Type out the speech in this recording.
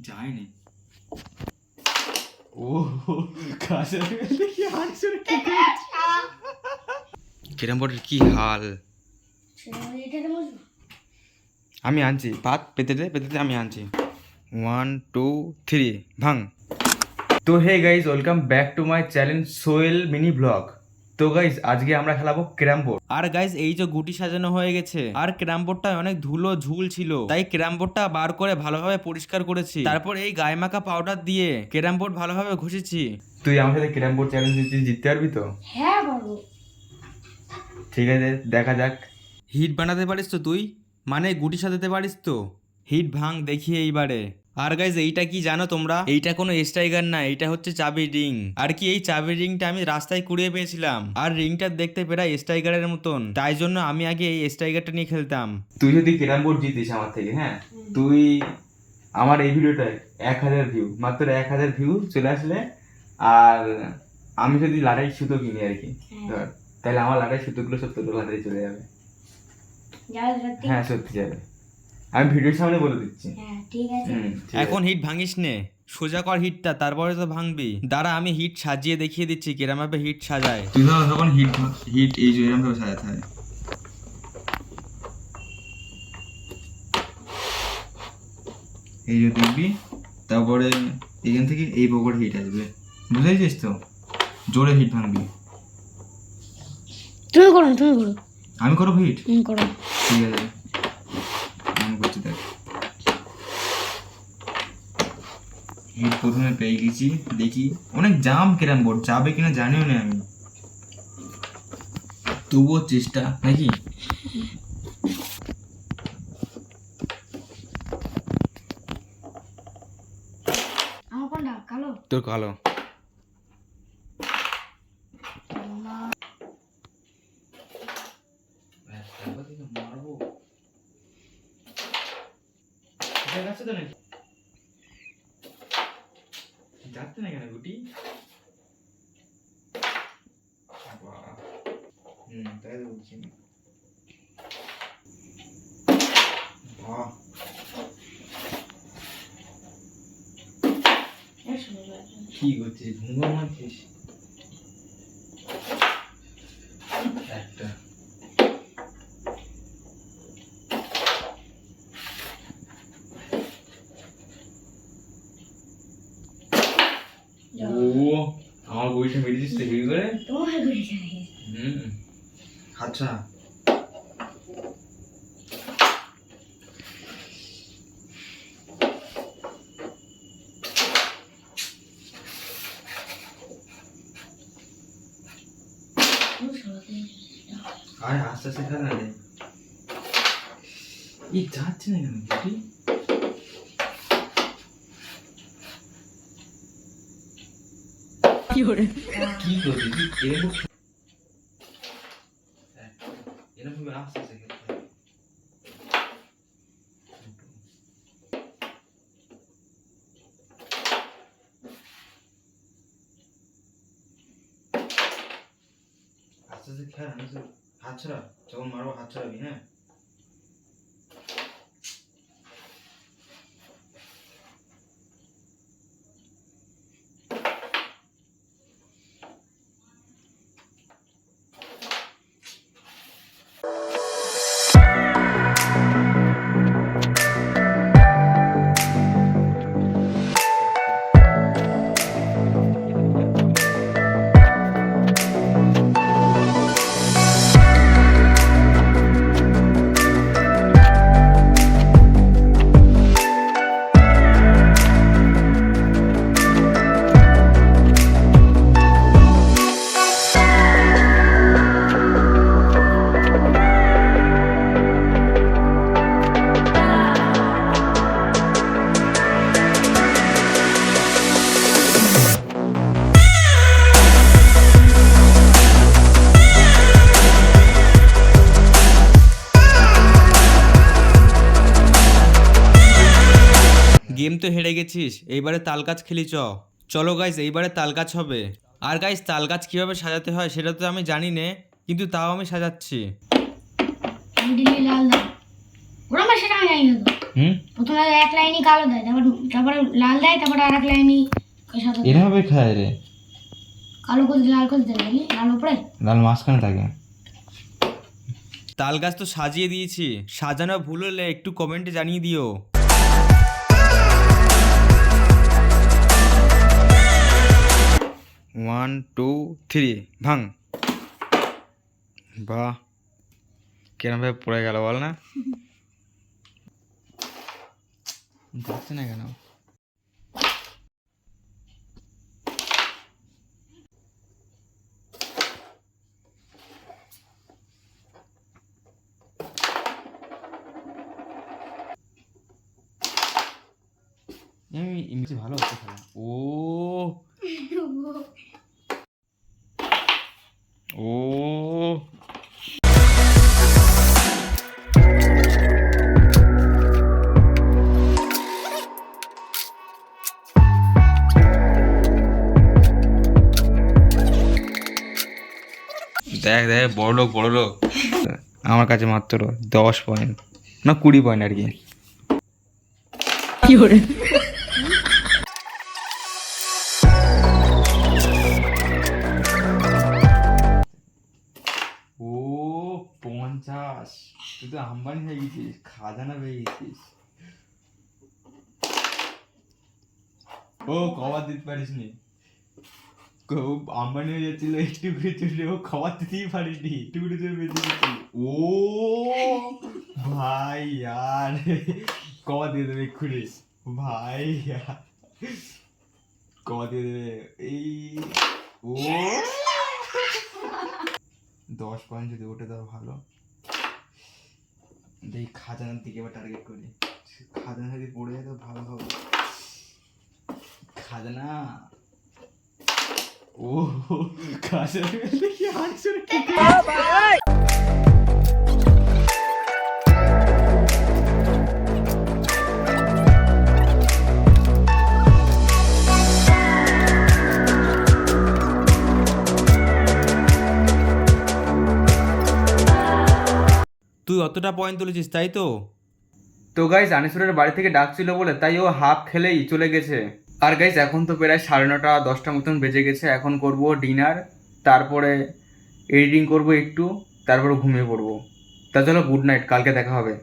যায়নি। ও কাছে কি হাসছে ক্যারাম বোর্ডের কি হাল। আমি আনছি পাত পেতে আমি আনছি। 1 2 3 ভাঙ। তো hey guys, welcome back to my channel Sohel mini blog. তো গাইজ আজকে আমরা খেলাবো ক্যারাম বোর্ড। আর গাইজ এই যে গুটি সাজানো হয়ে গেছে, আর ক্যারাম বোর্ডটা অনেক ধুলো ঝুল ছিল, তাই ক্যারাম বোর্ডটা বার করে ভালোভাবে পরিষ্কার করেছি। তারপর এই গায়ে মাখা পাউডার দিয়ে ক্যারাম বোর্ড ভালোভাবে ঘষেছি। তুই আমার সাথে ক্যারাম বোর্ড চ্যালেঞ্জ জিততে পারবি তো? হ্যাঁ পারবো। ঠিক আছে, দেখা যাক। হিট বানাতে পারিস তো তুই? মানে গুটি সাজাতে পারিস তো? হিট ভাঙ দেখি এইবারে। আর গাইজ এইটা কি জানো তোমরা? এইটা কোনো স্ট্রাইকার না, এইটা হচ্ছে চাবি রিং। আর কি এই চাবি রিংটা আমি রাস্তায় কুড়িয়ে পেয়েছিলাম, আর রিংটা দেখতে প্রায় স্ট্রাইকারের মতন, তাই জন্য আমি আগে এই স্ট্রাইকারটা নিয়ে খেলতাম। তুই যদি ক্যারাম বোর্ড জিতিস আমার থেকে, হ্যাঁ, তুই আমার এই ভিডিওটায় 1000 ভিউ, মাত্র 1000 ভিউ চলে আসলে, আর আমি যদি লাড়াই সুতো কিনি আর কি, ধর, তাহলে আমার লাড়াই সুতোগুলো সব তোর লাড়াই চলে যাবে। হ্যাঁ সত্যি যাবে, আমি ভিডিওর সামনে বলে দিচ্ছি। হ্যাঁ ঠিক আছে। এখন হিট ভাঙিস নে, সোজা কর হিটটা, তারপরে তো ভাঙবি। দাঁড়া আমি হিট সাজিয়ে দেখিয়ে দিচ্ছি কিরম ভাবে হিট সাজায়। তুই তখন হিট এই যে এরকম ভাবে সাজাতে হয়। এই যে দেখবি, তারপরে এখান থেকে এই বগর হিট আসবে, বুঝেছিস তো? জোরে হিট ভাঙবি। তুমি করো। আমি করবো হিট? করো। ঠিক আছে, আমি করছি দেখ। হিট প্রথমে পেয়ে গেছি, দেখি অনেক জাম ক্যারাম বোর্ড, যাবে কিনা জানিও না আমি, তবুও চেষ্টা নাকি। আমার কোনটা কালো? তোর কালো। যাচ্ছে না কেন গুটি? তাই তো বলছি। কি করছিস, ঘুমা মারছিস? একটা ও আমার বইটা মেরেছিস তো কি করে? তোমার করেছে। আচ্ছা আরে আস্তে আস্তে খেলা রে। এই যাচ্ছে না কেন গুটি? কি করে? কি করবি তুই? এরকম ভাবে আস্তে আস্তে খেলতে হবে। আস্তে আস্তে খেল, হাত ছড়া, যখন মারবো হাত ছড়াবি, হ্যাঁ? গেম তো হেরে গেছিস, এইবারে তাল গাছ খেলি চ। চলো গাইস, এইবারে তাল গাছ হবে। আর গাইস তাল গাছ কিভাবে সাজাতে হয় সেটা তো আমি জানি না, কিন্তু তাও আমি সাজাচ্ছি। হ্যান্ডেলে লাল দাও, প্রথমে সেটা আমি জানি না তো। হুম, প্রথমে এক লাইনই কালো দেয়, তারপরে লাল দেয়, তারপরে আর এক লাইনই সাদা দেয়। এভাবে খায় রে। কালো করে লাল করে দেয়, জানি লাল উপরে। লাল মাঝখানে থাকে। তাল গাছ তো সাজিয়ে দিয়েছি, সাজানো ভুল হলে একটু কমেন্টে জানিয়ে দিও। 1 2 3 ভাঙ। বাহ, কেন ভাবে পড়ে গেল বল না? যাচ্ছে না কেন? এমনি ভালো হচ্ছে খেলা। ও ও দেখ দেখ, বড় লোক বড় লোক। আমার কাছে মাত্র 10 পয়েন্ট, না 20 পয়েন্ট আর কি। ও 50, তুই তো আম্বানি হয়ে গেছিস, খাজানা পেয়ে গেছিস। ও খাবার দিতে পারিস নি, আম্বানি হয়ে যাচ্ছিল একটু করে চলে, ও খাবার দিতেই পারিসনি, একটু করে চলে বেঁচে গেছি। ও ভাই यार, খাবার দিয়ে দেবে এক্ষুনি ভাই यार, খাবার দিয়ে দেবে এই। ও 10 পয়েন্ট যদি ওঠে তাও ভালো। দেখি খাজানার দিকে এবার টার্গেট করি, খাজানা যদি পড়ে যায় তো ভালো হবে। খাজানা, ও খাজানা দেখি হাসছে রে। তুই অতটা পয়েন্ট তুলেছিস তাই তো? তো গাইজ আনিসুরের বাড়ি থেকে ডাকছিল বলে তাই ও হাফ খেলেই চলে গেছে। আর গাইজ এখন তো প্রায় 9:30 10টা মতন বেজে গেছে, এখন করব ডিনার, তারপরে এডিটিং করব একটু, তারপরে ঘুমিয়ে পড়বো। তা চলো গুড নাইট, কালকে দেখা হবে।